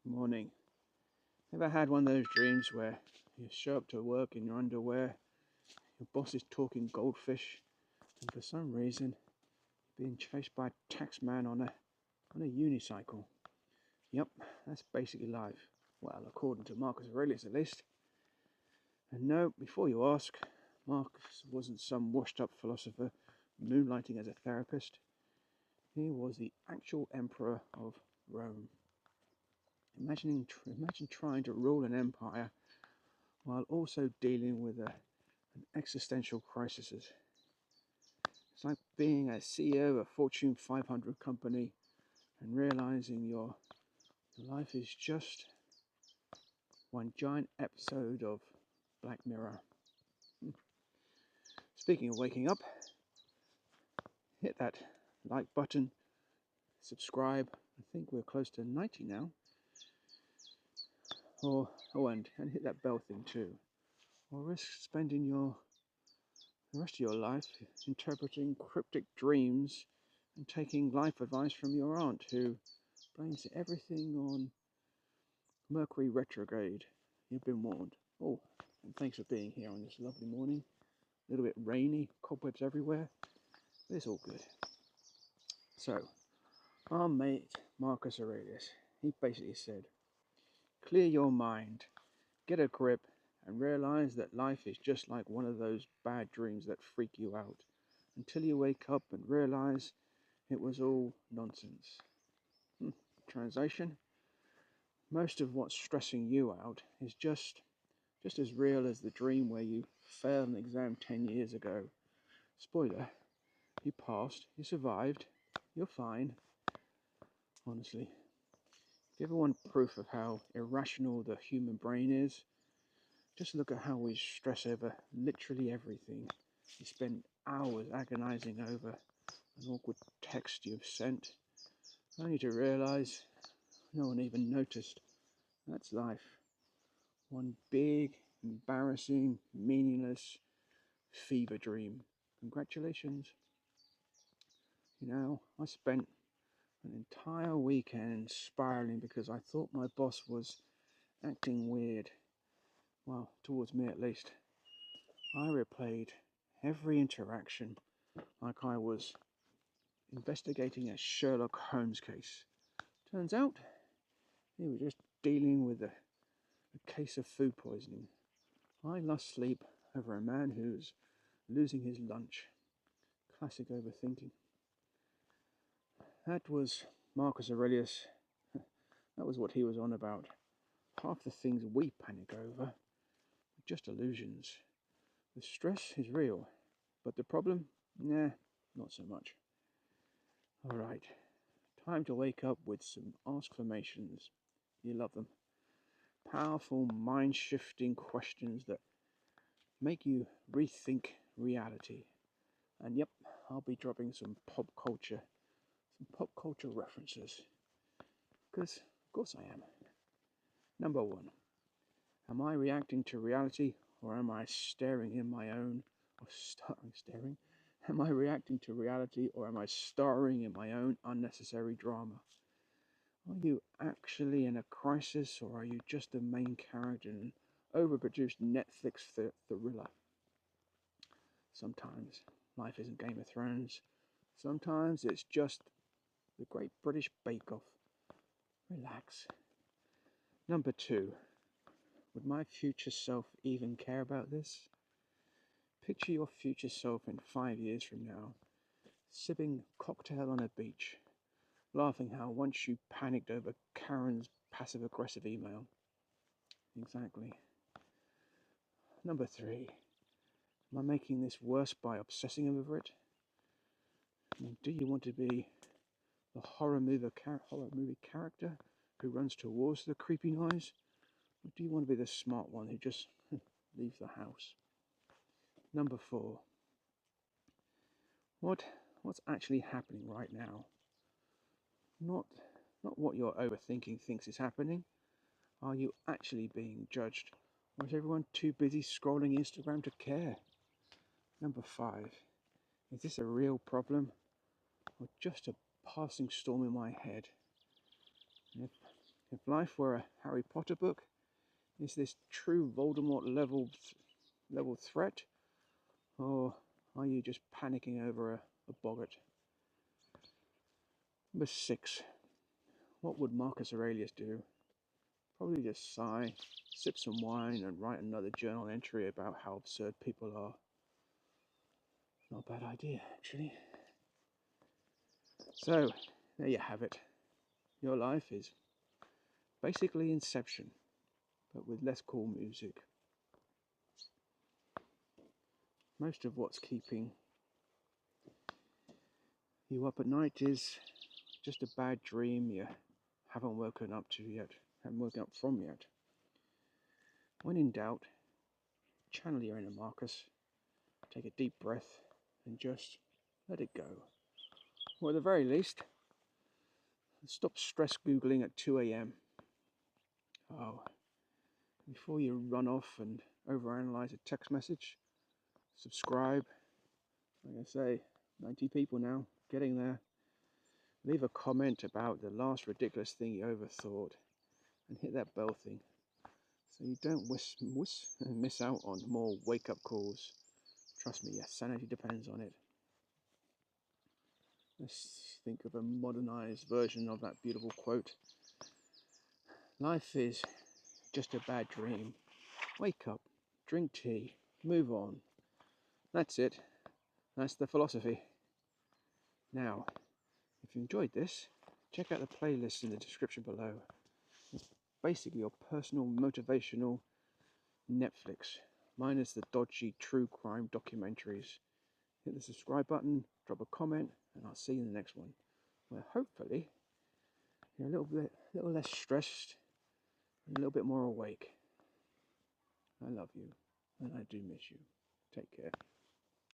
Morning. Ever had one of those dreams where you show up to work in your underwear, your boss is talking goldfish, and for some reason you're being chased by a taxman on a unicycle? Yep, that's basically life. Well, according to Marcus Aurelius at least. And no, before you ask, Marcus wasn't some washed-up philosopher moonlighting as a therapist. He was the actual emperor of Rome. Imagine trying to rule an empire while also dealing with an existential crisis. It's like being a CEO of a Fortune 500 company and realizing your life is just one giant episode of Black Mirror. Speaking of waking up, hit that like button, subscribe. I think we're close to 90 now. And hit that bell thing too. Or risk spending the rest of your life interpreting cryptic dreams and taking life advice from your aunt who blames everything on Mercury retrograde. You've been warned. Oh, and thanks for being here on this lovely morning. A little bit rainy, cobwebs everywhere, but it's all good. So, our mate Marcus Aurelius, he basically said, clear your mind, get a grip, and realize that life is just like one of those bad dreams that freak you out until you wake up and realize it was all nonsense. Translation: most of what's stressing you out is just as real as the dream where you failed an exam 10 years ago. Spoiler, you passed, you survived, you're fine. Honestly, if you ever want proof of how irrational the human brain is, just look at how we stress over literally everything. You spend hours agonizing over an awkward text you've sent, only to realize no one even noticed. That's life. One big, embarrassing, meaningless fever dream. Congratulations. I spent an entire weekend spiraling because I thought my boss was acting weird. Well, towards me at least. I replayed every interaction like I was investigating a Sherlock Holmes case. Turns out, he was just dealing with a case of food poisoning. I lost sleep over a man who's losing his lunch. Classic overthinking. That was Marcus Aurelius. That was what he was on about. Half the things we panic over are just illusions. The stress is real, but the problem? Nah, not so much. Alright, time to wake up with some ask-formations. You love them. Powerful, mind-shifting questions that make you rethink reality. And yep, I'll be dropping some pop culture references. Because, of course I am. Number one, am I reacting to reality or am I staring in my own, or staring? Am I reacting to reality or am I starring in my own unnecessary drama? Are you actually in a crisis or are you just the main character in an overproduced Netflix thriller? Sometimes life isn't Game of Thrones. Sometimes it's just the Great British Bake Off. Relax. Number two, would my future self even care about this? Picture your future self in 5 years from now, sipping cocktail on a beach, laughing how once you panicked over Karen's passive-aggressive email. Exactly. Number three, am I making this worse by obsessing over it? Do you want to be the horror movie character who runs towards the creepy noise? Or do you want to be the smart one who just leaves the house? Number four, what's actually happening right now? Not what your overthinking thinks is happening. Are you actually being judged? Or is everyone too busy scrolling Instagram to care? Number five, is this a real problem or just a passing storm in my head? If life were a Harry Potter book, is this true Voldemort level threat, or are you just panicking over a boggart? Number 6. What would Marcus Aurelius do? Probably just sigh, sip some wine, and write another journal entry about how absurd people are. Not a bad idea, actually. So, there you have it. Your life is basically Inception, but with less cool music. Most of what's keeping you up at night is just a bad dream you haven't woken up from yet. When in doubt, channel your inner Marcus, take a deep breath, and just let it go. Or at the very least, stop stress Googling at 2 a.m. Oh, before you run off and overanalyze a text message, subscribe. Like I say, 90 people now, getting there. Leave a comment about the last ridiculous thing you overthought, and hit that bell thing so you don't miss out on more wake-up calls. Trust me, your sanity depends on it. Let's think of a modernized version of that beautiful quote. Life is just a bad dream. Wake up, drink tea, move on. That's it. That's the philosophy. Now, if you enjoyed this, check out the playlist in the description below. It's basically your personal motivational Netflix, minus the dodgy true crime documentaries. Hit the subscribe button, drop a comment, and I'll see you in the next one, where hopefully you're a little less stressed and a little bit more awake. I love you, and I do miss you. Take care.